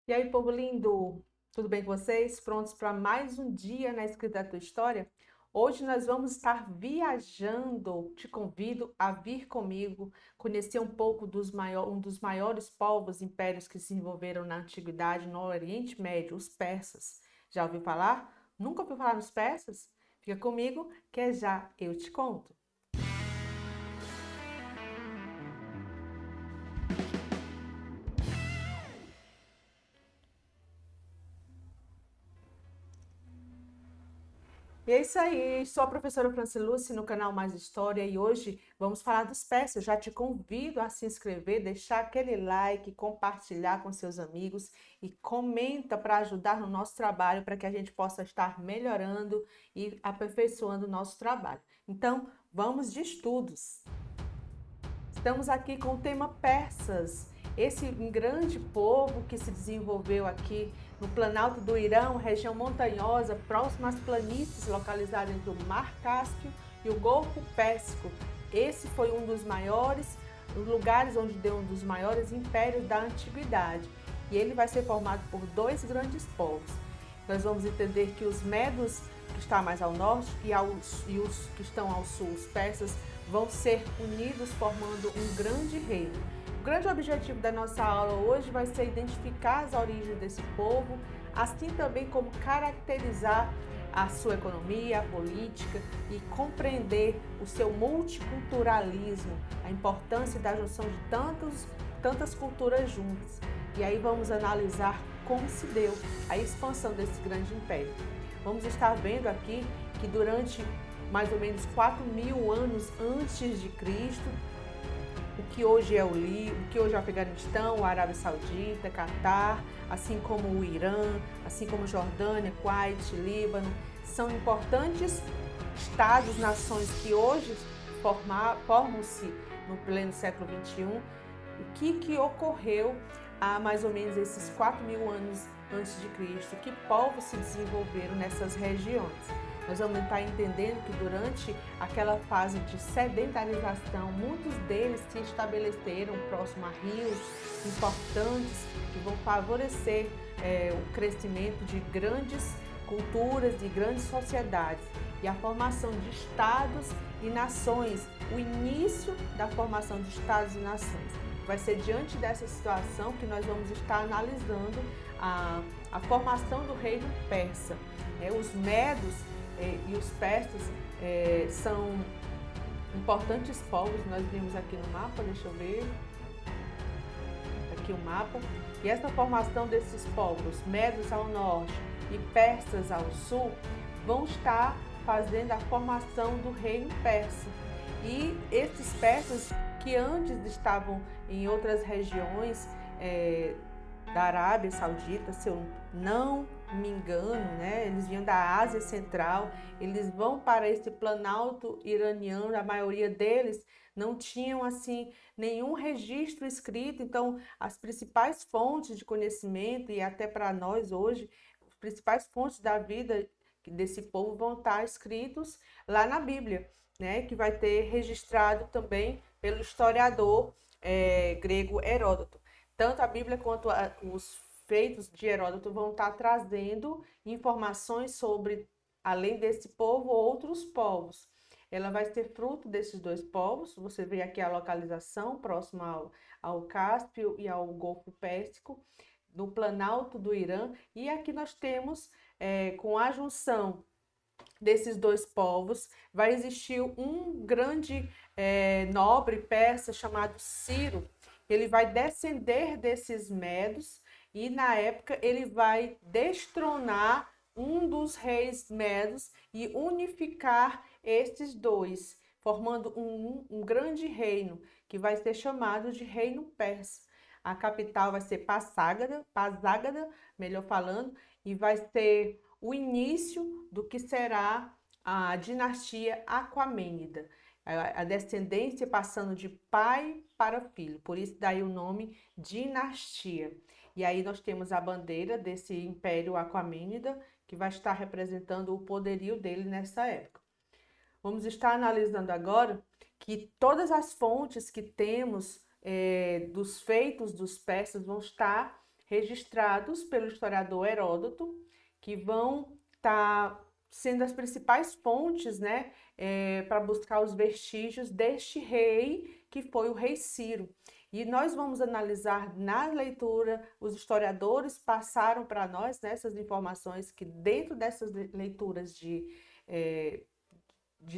E aí, povo lindo, tudo bem com vocês? Prontos para mais um dia na escrita da tua história? Hoje nós vamos estar viajando. Te convido a vir comigo, conhecer um pouco um dos maiores povos, impérios que se desenvolveram na antiguidade no Oriente Médio, os persas. Já ouviu falar? Nunca ouviu falar nos persas? Fica comigo que já eu te conto. E é isso aí, sou a professora Franciluce no canal Mais História e hoje vamos falar dos persas. Já te convido a se inscrever, deixar aquele like, compartilhar com seus amigos e comenta para ajudar no nosso trabalho, para que a gente possa estar melhorando e aperfeiçoando o nosso trabalho. Então, vamos de estudos. Estamos aqui com o tema persas, esse grande povo que se desenvolveu aqui no Planalto do Irã, região montanhosa, próxima às planícies localizadas entre o Mar Cáspio e o Golfo Pérsico. Esse foi um dos maiores lugares onde deu um dos maiores impérios da antiguidade. E ele vai ser formado por dois grandes povos. Nós vamos entender que os medos, que está mais ao norte, e os que estão ao sul, os persas, vão ser unidos formando um grande reino. O grande objetivo da nossa aula hoje vai ser identificar as origens desse povo, assim também como caracterizar a sua economia, a política e compreender o seu multiculturalismo, a importância da junção de tantas culturas juntas. E aí vamos analisar como se deu a expansão desse grande império. Vamos estar vendo aqui que durante mais ou menos 4.000 anos antes de Cristo, o que hoje é o que hoje é o Afeganistão, a Arábia Saudita, Catar, assim como o Irã, assim como Jordânia, Kuwait, Líbano, são importantes estados, nações que hoje formam-se no pleno século XXI. O que ocorreu há mais ou menos esses 4.000 anos antes de Cristo? Que povos se desenvolveram nessas regiões? Nós vamos estar entendendo que durante aquela fase de sedentarização, muitos deles se estabeleceram próximo a rios importantes que vão favorecer o crescimento de grandes culturas, de grandes sociedades e a formação de estados e nações, o início da formação de estados e nações. Vai ser diante dessa situação que nós vamos estar analisando a formação do reino persa. Os medos e os persas são importantes povos, nós vimos aqui no mapa, deixa eu ver, aqui o mapa, e essa formação desses povos, medos ao norte e persas ao sul, vão estar fazendo a formação do reino persa. E esses persas que antes estavam em outras regiões da Arábia Saudita, se eu não me engano, né? Eles vinham da Ásia Central, eles vão para esse planalto iraniano, a maioria deles não tinham assim nenhum registro escrito, então as principais fontes de conhecimento e até para nós hoje, as principais fontes da vida desse povo vão estar escritos lá na Bíblia, né? Que vai ter registrado também pelo historiador grego Heródoto. Tanto a Bíblia quanto os feitos de Heródoto vão estar trazendo informações sobre, além desse povo, outros povos. Ela vai ser fruto desses dois povos. Você vê aqui a localização próxima ao Cáspio e ao Golfo Pérsico, no Planalto do Irã. E aqui nós temos, com a junção desses dois povos, vai existir um grande nobre persa chamado Ciro. Ele vai descender desses medos e na época ele vai destronar um dos reis medos e unificar estes dois, formando um grande reino que vai ser chamado de Reino Persa. A capital vai ser Passágada, melhor falando, e vai ser o início do que será a dinastia Aquamênida, a descendência passando de pai para filho, por isso daí o nome dinastia. E aí nós temos a bandeira desse Império Aquamênida, que vai estar representando o poderio dele nessa época. Vamos estar analisando agora que todas as fontes que temos dos feitos dos persas vão estar registrados pelo historiador Heródoto, que vão estar sendo as principais fontes, né, para buscar os vestígios deste rei, que foi o rei Ciro. E nós vamos analisar na leitura, os historiadores passaram para nós, né, essas informações, que dentro dessas leituras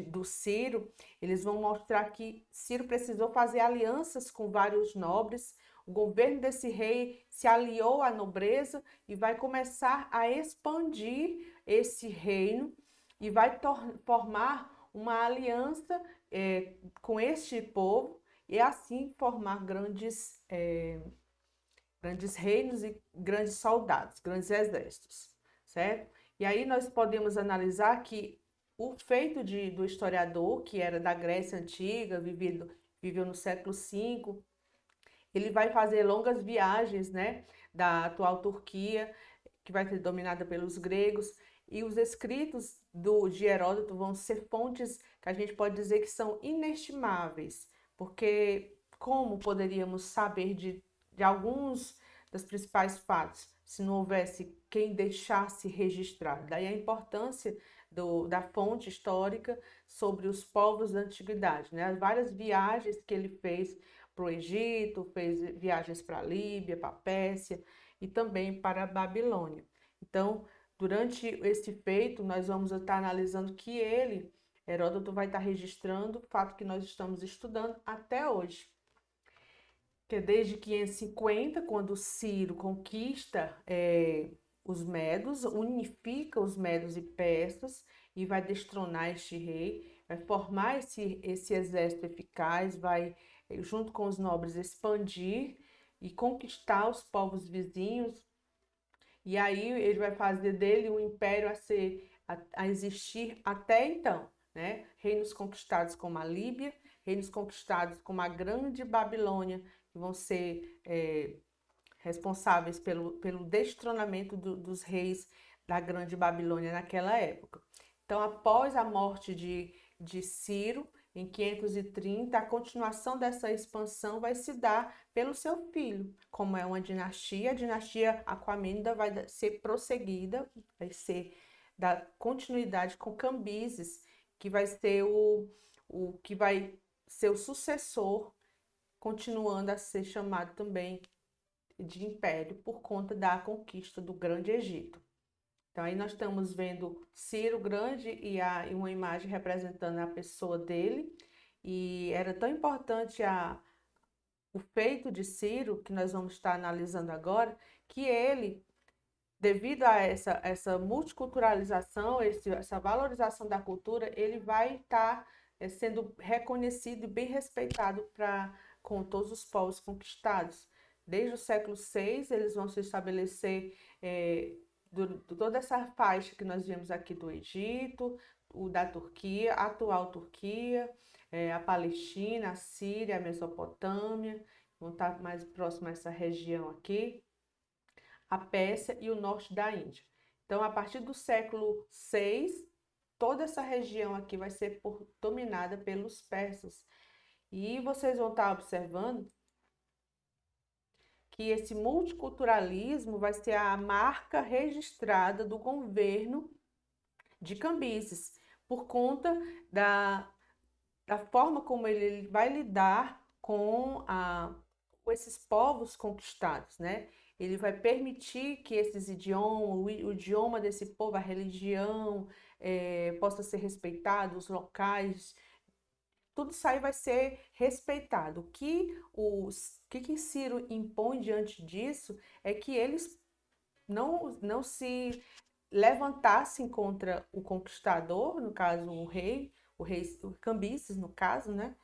do Ciro, eles vão mostrar que Ciro precisou fazer alianças com vários nobres. O governo desse rei se aliou à nobreza e vai começar a expandir esse reino e vai formar uma aliança com este povo e assim formar grandes reinos e grandes soldados, grandes exércitos, certo? E aí nós podemos analisar que o feito do historiador, que era da Grécia Antiga, viveu no século V, ele vai fazer longas viagens, né, da atual Turquia, que vai ser dominada pelos gregos, e os escritos de Heródoto vão ser fontes que a gente pode dizer que são inestimáveis, porque como poderíamos saber de alguns dos principais fatos se não houvesse quem deixasse registrar? Daí a importância da fonte histórica sobre os povos da antiguidade, né? As várias viagens que ele fez para o Egito, fez viagens para a Líbia, para a Pérsia e também para a Babilônia. Então, durante esse feito, nós vamos estar analisando que Heródoto, vai estar registrando o fato que nós estamos estudando até hoje. Que é desde 550, quando Ciro conquista os medos, unifica os medos e persas e vai destronar este rei, vai formar esse exército eficaz, vai, junto com os nobres, expandir e conquistar os povos vizinhos. E aí ele vai fazer dele um império a existir até então, né? Reinos conquistados como a Líbia, reinos conquistados como a Grande Babilônia, que vão ser responsáveis pelo destronamento dos reis da Grande Babilônia naquela época. Então, após a morte de Ciro, em 530, a continuação dessa expansão vai se dar pelo seu filho. Como é uma dinastia, a dinastia Aquemênida vai ser prosseguida, vai ser da continuidade com Cambises, que vai ser o que vai ser o sucessor, continuando a ser chamado também de império por conta da conquista do Grande Egito. Então aí nós estamos vendo Ciro Grande e uma imagem representando a pessoa dele. E era tão importante o feito de Ciro, que nós vamos estar analisando agora, que ele, devido a essa multiculturalização, essa valorização da cultura, ele vai estar sendo reconhecido e bem respeitado com todos os povos conquistados. Desde o século VI, eles vão se estabelecer toda essa faixa que nós vimos aqui do Egito, da Turquia, a atual Turquia, a Palestina, a Síria, a Mesopotâmia, vão estar mais próximo a essa região aqui, a Pérsia e o norte da Índia. Então, a partir do século VI, toda essa região aqui vai ser dominada pelos persas. E vocês vão estar observando que esse multiculturalismo vai ser a marca registrada do governo de Cambises, por conta da forma como ele vai lidar com esses povos conquistados, né? Ele vai permitir que esses idiomas, o idioma desse povo, a religião, possa ser respeitado, os locais, tudo isso aí vai ser respeitado. O que Ciro impõe diante disso é que eles não se levantassem contra o conquistador, no caso o rei Cambises, no caso, né?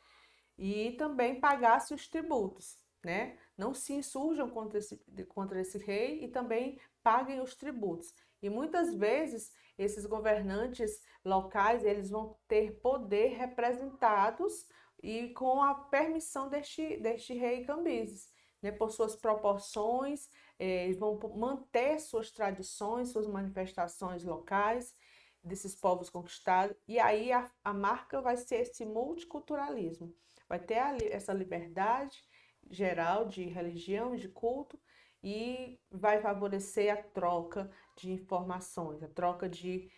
E também pagasse os tributos, né? Não se insurjam contra esse rei e também paguem os tributos. E muitas vezes esses governantes locais, eles vão ter poder representados e com a permissão deste rei Cambises, né? Por suas proporções, eles vão manter suas tradições, suas manifestações locais desses povos conquistados. E aí a marca vai ser esse multiculturalismo. Vai ter essa liberdade geral de religião, de culto, e vai favorecer a troca de informações, a troca de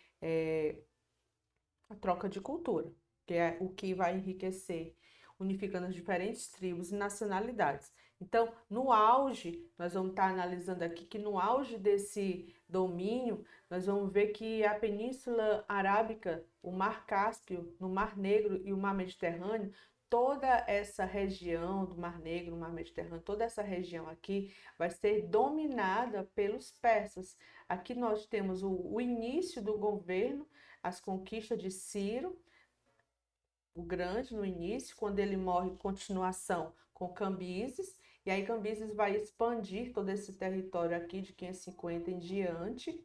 cultura, que é o que vai enriquecer, unificando as diferentes tribos e nacionalidades. Então, no auge, nós vamos estar analisando aqui que no auge desse domínio, nós vamos ver que a Península Arábica, o Mar Cáspio, no Mar Negro e o Mar Mediterrâneo, toda essa região do Mar Negro, Mar Mediterrâneo, toda essa região aqui vai ser dominada pelos persas. Aqui nós temos o início do governo, as conquistas de Ciro, o Grande, no início, quando ele morre, continuação com Cambises, e aí Cambises vai expandir todo esse território aqui de 550 em diante,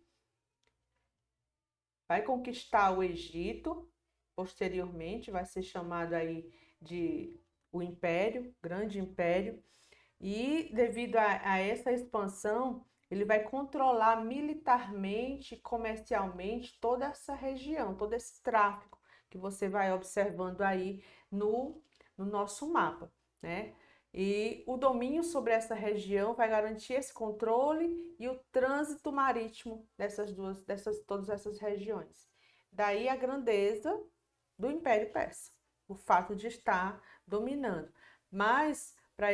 vai conquistar o Egito, posteriormente vai ser chamado aí de o Império, Grande Império, e devido a essa expansão, ele vai controlar militarmente, comercialmente toda essa região, todo esse tráfico que você vai observando aí no nosso mapa, né? E o domínio sobre essa região vai garantir esse controle e o trânsito marítimo todas essas regiões. Daí a grandeza do Império Persa, o fato de estar dominando. Mas para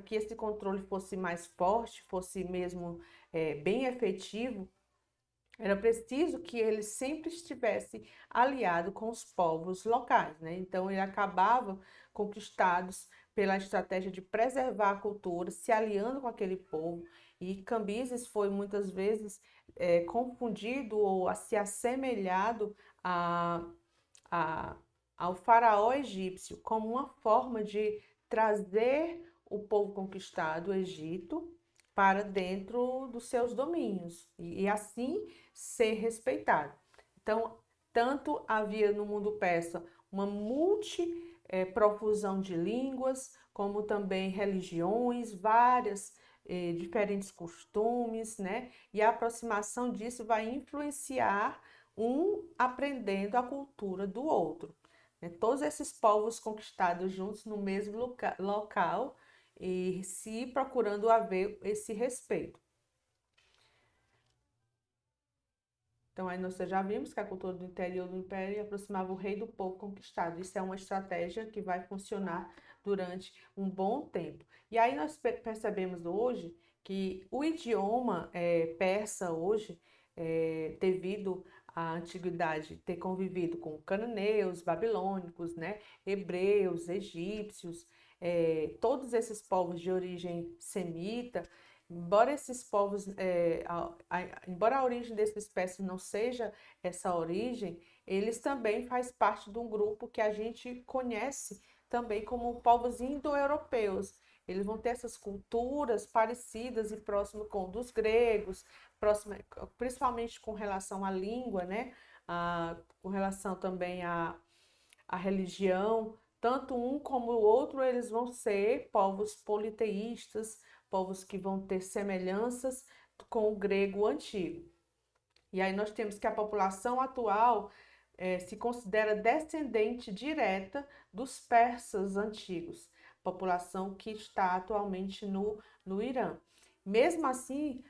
que esse controle fosse mais forte, fosse mesmo bem efetivo, era preciso que ele sempre estivesse aliado com os povos locais, né? Então ele acabava conquistados pela estratégia de preservar a cultura, se aliando com aquele povo. E Cambises foi muitas vezes confundido ou se assemelhado a, a, ao faraó egípcio como uma forma de trazer o povo conquistado, o Egito, para dentro dos seus domínios e assim ser respeitado. Então, tanto havia no mundo persa uma profusão de línguas, como também religiões, várias diferentes costumes, né? E a aproximação disso vai influenciar um aprendendo a cultura do outro. Né? Todos esses povos conquistados juntos no mesmo local e se procurando haver esse respeito. Então, aí nós já vimos que a cultura do interior do império aproximava o rei do povo conquistado. Isso é uma estratégia que vai funcionar durante um bom tempo. E aí nós percebemos hoje que o idioma persa hoje, devido à antiguidade ter convivido com cananeus, babilônicos, né, hebreus, egípcios, todos esses povos de origem semita, embora esses povos, embora a origem dessa espécie não seja essa origem, eles também fazem parte de um grupo que a gente conhece também como povos indo-europeus. Eles vão ter essas culturas parecidas e próximas com dos gregos, principalmente com relação à língua, né? Com relação também à religião. Tanto um como o outro, eles vão ser povos politeístas, povos que vão ter semelhanças com o grego antigo. E aí nós temos que a população atual se considera descendente direta dos persas antigos, população que está atualmente no Irã. Mesmo assim,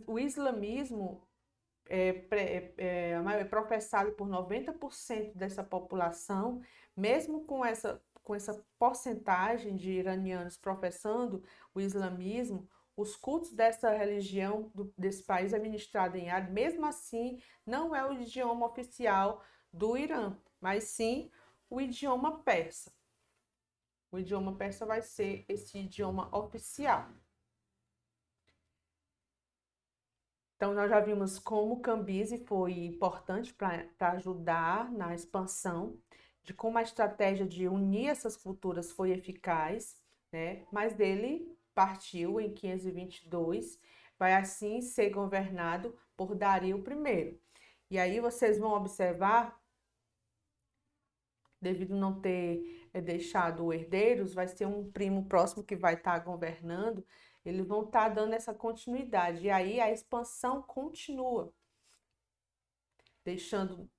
o islamismo é professado por 90% dessa população, mesmo com essa porcentagem de iranianos professando o islamismo, os cultos dessa religião desse país é ministrado em árabe, mesmo assim, não é o idioma oficial do Irã, mas sim o idioma persa. O idioma persa vai ser esse idioma oficial. Então, nós já vimos como Cambyse foi importante para ajudar na expansão, de como a estratégia de unir essas culturas foi eficaz, né? Mas ele partiu em 522, vai assim ser governado por Dario I. E aí vocês vão observar, devido não ter deixado herdeiros, vai ser um primo próximo que vai estar governando, eles vão estar dando essa continuidade. E aí a expansão continua, deixando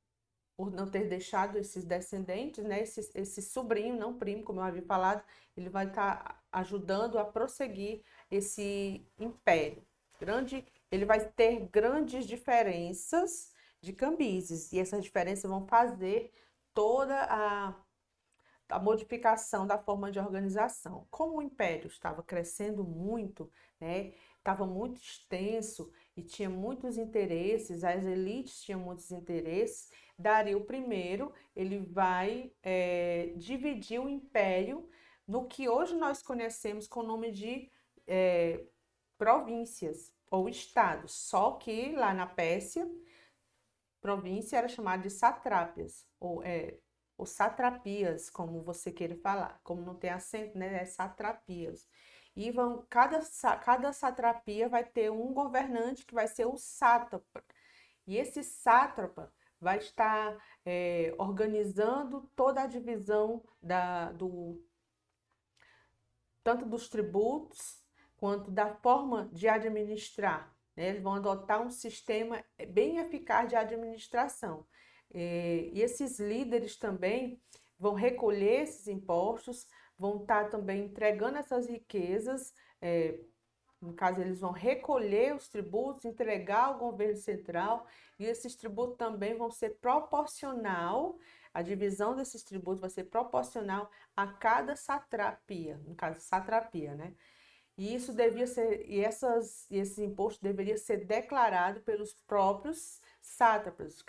por não ter deixado esses descendentes, né? Esse sobrinho, não primo, como eu havia falado, ele vai estar ajudando a prosseguir esse império. Ele vai ter grandes diferenças de Cambises, e essas diferenças vão fazer toda a modificação da forma de organização. Como o império estava crescendo muito, né, estava muito extenso e tinha muitos interesses, as elites tinham muitos interesses, Dario I, ele vai dividir o império no que hoje nós conhecemos com o nome de províncias ou estados, só que lá na Pérsia, província era chamada de satrápias, ou satrapias, como você queira falar. Como não tem acento, né? É satrapias. E cada satrapia vai ter um governante que vai ser o sátrapa. E esse sátrapa vai estar organizando toda a divisão tanto dos tributos quanto da forma de administrar, né? Eles vão adotar um sistema bem eficaz de administração. E esses líderes também vão recolher esses impostos, vão estar também entregando essas riquezas, no caso, eles vão recolher os tributos, entregar ao governo central, e esses tributos também vão ser proporcional, a divisão desses tributos vai ser proporcional a cada satrapia, no caso, satrapia, né? E isso devia ser, esses impostos deveriam ser declarados pelos próprios sátrapas.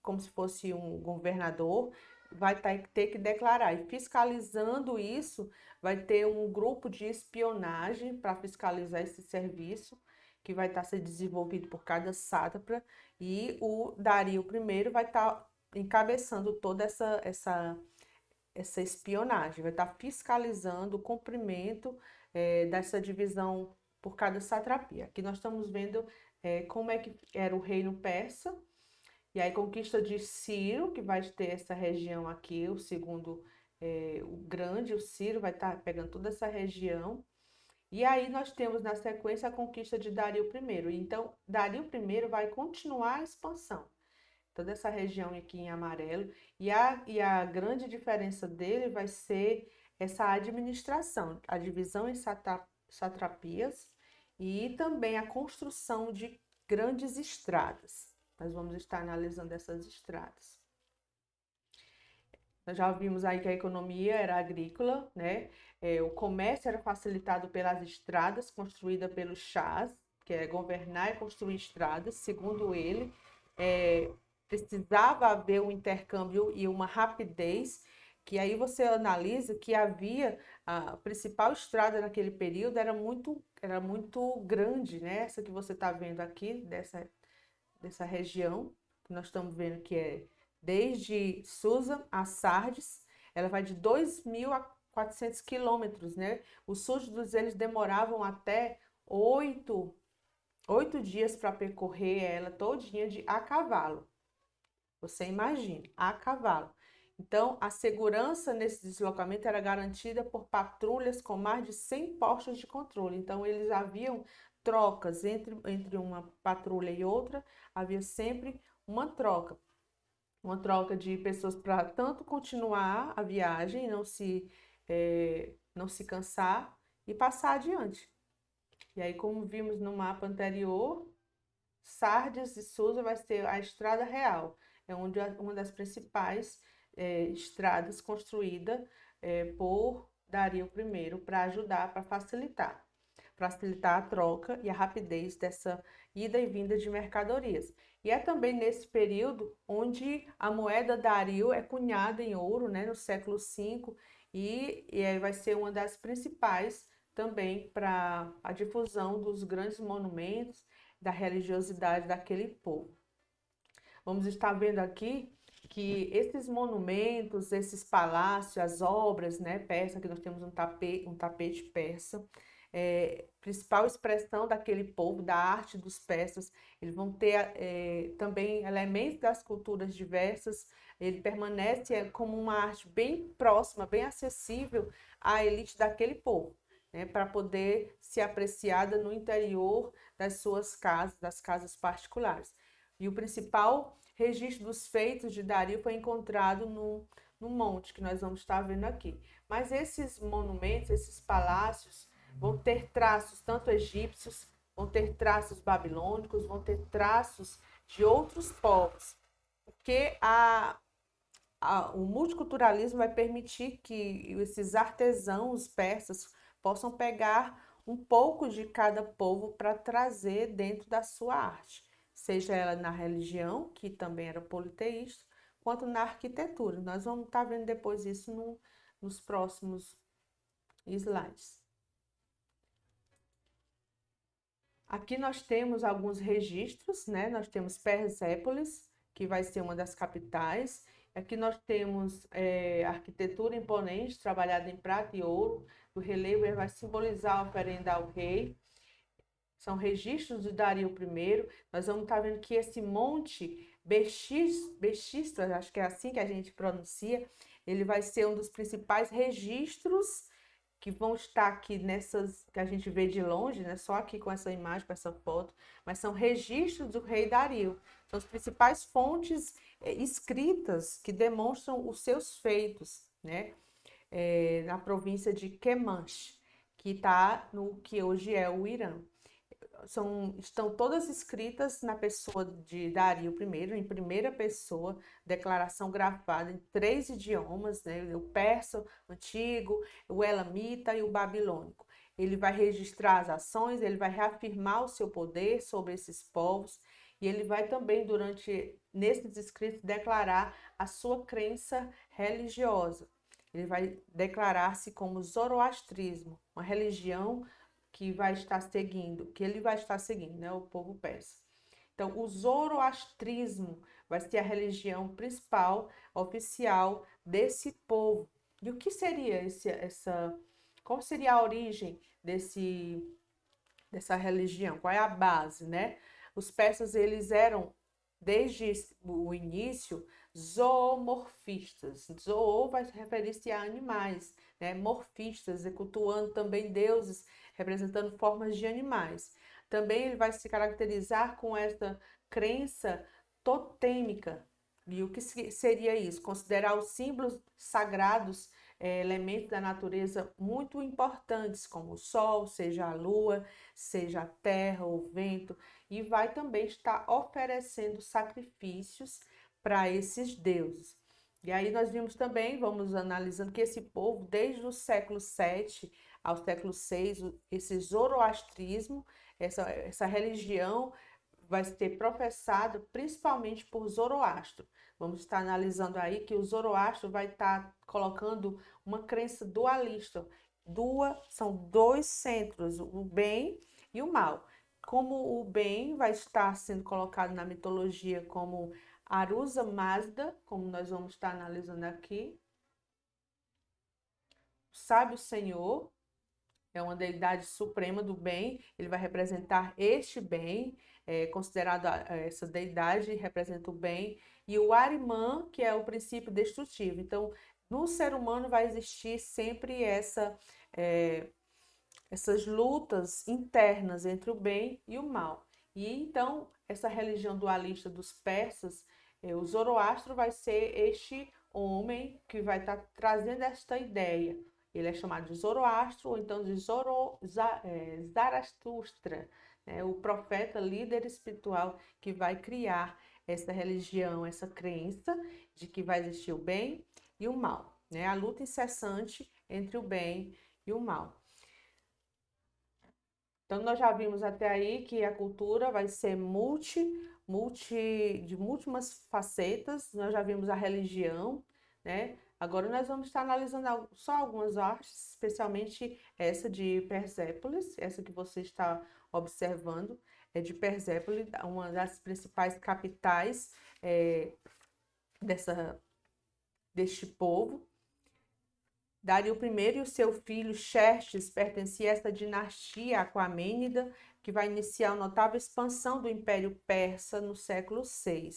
Como se fosse um governador, vai ter que declarar. E fiscalizando isso, vai ter um grupo de espionagem para fiscalizar esse serviço, que vai estar sendo desenvolvido por cada sátrapa, e o Dario I vai estar encabeçando toda essa espionagem, vai estar fiscalizando o cumprimento dessa divisão por cada satrapia. Aqui nós estamos vendo como é que era o reino persa, e aí conquista de Ciro, que vai ter essa região aqui, o segundo, o grande, o Ciro vai estar pegando toda essa região, e aí nós temos na sequência a conquista de Dario I. Então, Dario I vai continuar a expansão toda essa região aqui em amarelo, e a grande diferença dele vai ser essa administração, a divisão em satrapias e também a construção de grandes estradas. Nós vamos estar analisando essas estradas. Nós já vimos aí que a economia era agrícola, né? O comércio era facilitado pelas estradas construídas pelos chás, que é governar e construir estradas, segundo ele. Precisava haver um intercâmbio e uma rapidez, que aí você analisa que havia a principal estrada naquele período era muito grande, né? Essa que você está vendo aqui, dessa região, que nós estamos vendo que é desde Susa a Sardes, ela vai de 2.000 a 400 quilômetros, né? Os súditos, eles demoravam até 8 dias para percorrer ela todinha a cavalo. Você imagina, a cavalo. Então, a segurança nesse deslocamento era garantida por patrulhas com mais de 100 postos de controle. Então, eles haviam trocas entre uma patrulha e outra, havia sempre uma troca de pessoas para tanto continuar a viagem, não se cansar e passar adiante. E aí, como vimos no mapa anterior, Sardes e Susa vai ser a Estrada Real, é uma das principais estradas construída por Dario I para ajudar, para facilitar a troca e a rapidez dessa ida e vinda de mercadorias. E é também nesse período onde a moeda Dario é cunhada em ouro, né, no século V, e vai ser uma das principais também para a difusão dos grandes monumentos, da religiosidade daquele povo. Vamos estar vendo aqui que esses monumentos, esses palácios, as obras, né, persa, que nós temos um tapete persa, principal expressão daquele povo, da arte dos persas. Eles vão ter também elementos das culturas diversas. Ele permanece como uma arte bem próxima, bem acessível à elite daquele povo, né, para poder ser apreciada no interior das suas casas, das casas particulares. E o principal registro dos feitos de Dario foi encontrado no monte, que nós vamos estar vendo aqui. Mas esses monumentos, esses palácios, vão ter traços tanto egípcios, vão ter traços babilônicos, vão ter traços de outros povos, porque o multiculturalismo vai permitir que esses artesãos persas possam pegar um pouco de cada povo para trazer dentro da sua arte, seja ela na religião, que também era politeísta, quanto na arquitetura. Nós vamos estar vendo depois isso nos próximos slides. Aqui nós temos alguns registros, né? Nós temos Persépolis, que vai ser uma das capitais. Aqui nós temos arquitetura imponente, trabalhada em prata e ouro. O relevo vai simbolizar a oferenda ao rei. São registros de Dario I. Nós vamos estar vendo que esse monte Bexistra, acho que é assim que a gente pronuncia, ele vai ser um dos principais registros que vão estar aqui nessas que a gente vê de longe, né? Só aqui com essa imagem, com essa foto, mas são registros do rei Dario. São as principais fontes escritas que demonstram os seus feitos, né? Na província de Kermanshah, que está no que hoje é o Irã. Estão todas escritas na pessoa de Dario I, em primeira pessoa, declaração grafada em 3 idiomas, né? O persa, o antigo, o elamita e o babilônico. Ele vai registrar as ações, ele vai reafirmar o seu poder sobre esses povos, e ele vai também, nesses escritos, declarar a sua crença religiosa. Ele vai declarar-se como zoroastrismo, uma religião que ele vai estar seguindo, né, o povo persa. Então, o zoroastrismo vai ser a religião principal, oficial desse povo. E o que seria qual seria a origem dessa religião? Qual é a base, né? Os persas, eles eram, desde o início, zoomorfistas. Zoo vai referir-se a animais, né? Morfistas, cultuando também deuses, representando formas de animais. Também ele vai se caracterizar com essa crença totêmica. E o que seria isso? Considerar os símbolos sagrados, elementos da natureza muito importantes, como o sol, seja a lua, seja a terra, o vento, e vai também estar oferecendo sacrifícios para esses deuses. E aí nós vimos também, vamos analisando que esse povo, desde o século VII ao século VI, esse zoroastrismo, essa religião vai ser professada principalmente por Zoroastro. Vamos estar analisando aí que o Zoroastro vai estar colocando uma crença dualista. São 2 centros, o bem e o mal. Como o bem vai estar sendo colocado na mitologia como Arusa Mazda, como nós vamos estar analisando aqui. O sábio Senhor é uma deidade suprema do bem, ele vai representar este bem, considerado essa deidade, representa o bem, e o Ahriman, que é o princípio destrutivo. Então, no ser humano vai existir sempre essas lutas internas entre o bem e o mal. E então, essa religião dualista dos persas, o Zoroastro vai ser este homem que vai estar trazendo esta ideia. Ele é chamado de Zoroastro, ou então de Zaratustra, né? O profeta líder espiritual que vai criar essa religião, essa crença de que vai existir o bem e o mal, né? A luta incessante entre o bem e o mal. Então, nós já vimos até aí que a cultura vai ser de múltiplas facetas. Nós já vimos a religião, né? Agora nós vamos estar analisando só algumas artes, especialmente essa de Persépolis, essa que você está observando, é de Persépolis, uma das principais capitais deste povo. Dario I e o seu filho Xerxes pertenciam a essa dinastia aquamênida, que vai iniciar uma notável expansão do Império Persa no século VI.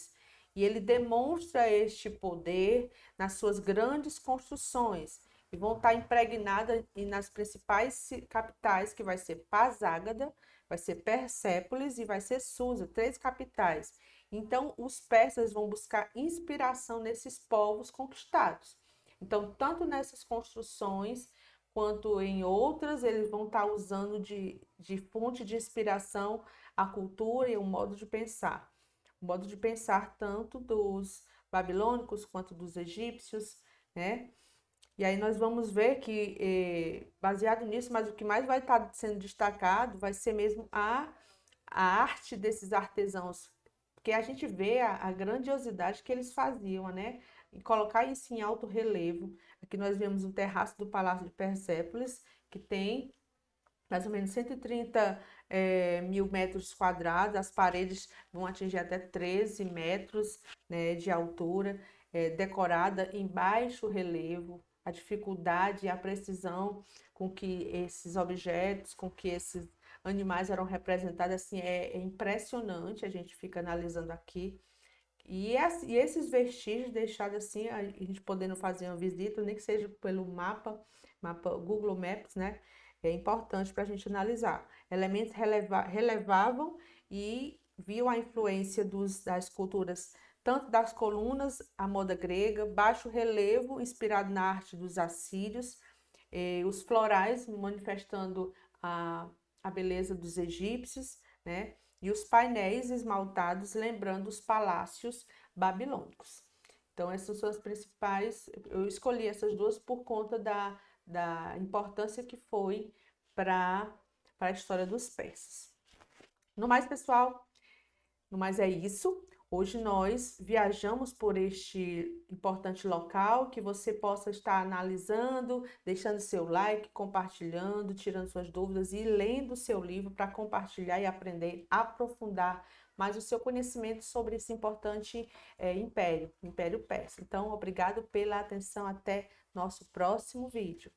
E ele demonstra este poder nas suas grandes construções, e vão estar impregnadas nas principais capitais, que vai ser Pasárgada, vai ser Persépolis e vai ser Susa, 3 capitais. Então, os persas vão buscar inspiração nesses povos conquistados. Então, tanto nessas construções quanto em outras, eles vão estar usando de fonte de inspiração a cultura e o modo de pensar. O modo de pensar tanto dos babilônicos quanto dos egípcios, né? E aí nós vamos ver que, baseado nisso, mas o que mais vai estar sendo destacado vai ser mesmo a arte desses artesãos, porque a gente vê a grandiosidade que eles faziam, né? E colocar isso em alto relevo. Aqui nós vemos o terraço do Palácio de Persépolis, que tem mais ou menos 130 mil metros quadrados, as paredes vão atingir até 13 metros, né, de altura, decorada em baixo relevo, a dificuldade e a precisão com que esses objetos, com que esses animais eram representados, assim, é impressionante, a gente fica analisando aqui. E esses vestígios deixados assim, a gente podendo fazer uma visita, nem que seja pelo mapa Google Maps, né? É importante para a gente analisar. Elementos relevavam e viam a influência das culturas, tanto das colunas, a moda grega, baixo relevo, inspirado na arte dos assírios, os florais manifestando a beleza dos egípcios, né? E os painéis esmaltados lembrando os palácios babilônicos. Então, essas são as principais. Eu escolhi essas duas por conta da importância que foi para a história dos persas. No mais, pessoal, no mais é isso. Hoje nós viajamos por este importante local, que você possa estar analisando, deixando seu like, compartilhando, tirando suas dúvidas e lendo o seu livro para compartilhar e aprender, aprofundar mais o seu conhecimento sobre esse importante Império Persa. Então, obrigado pela atenção, até nosso próximo vídeo.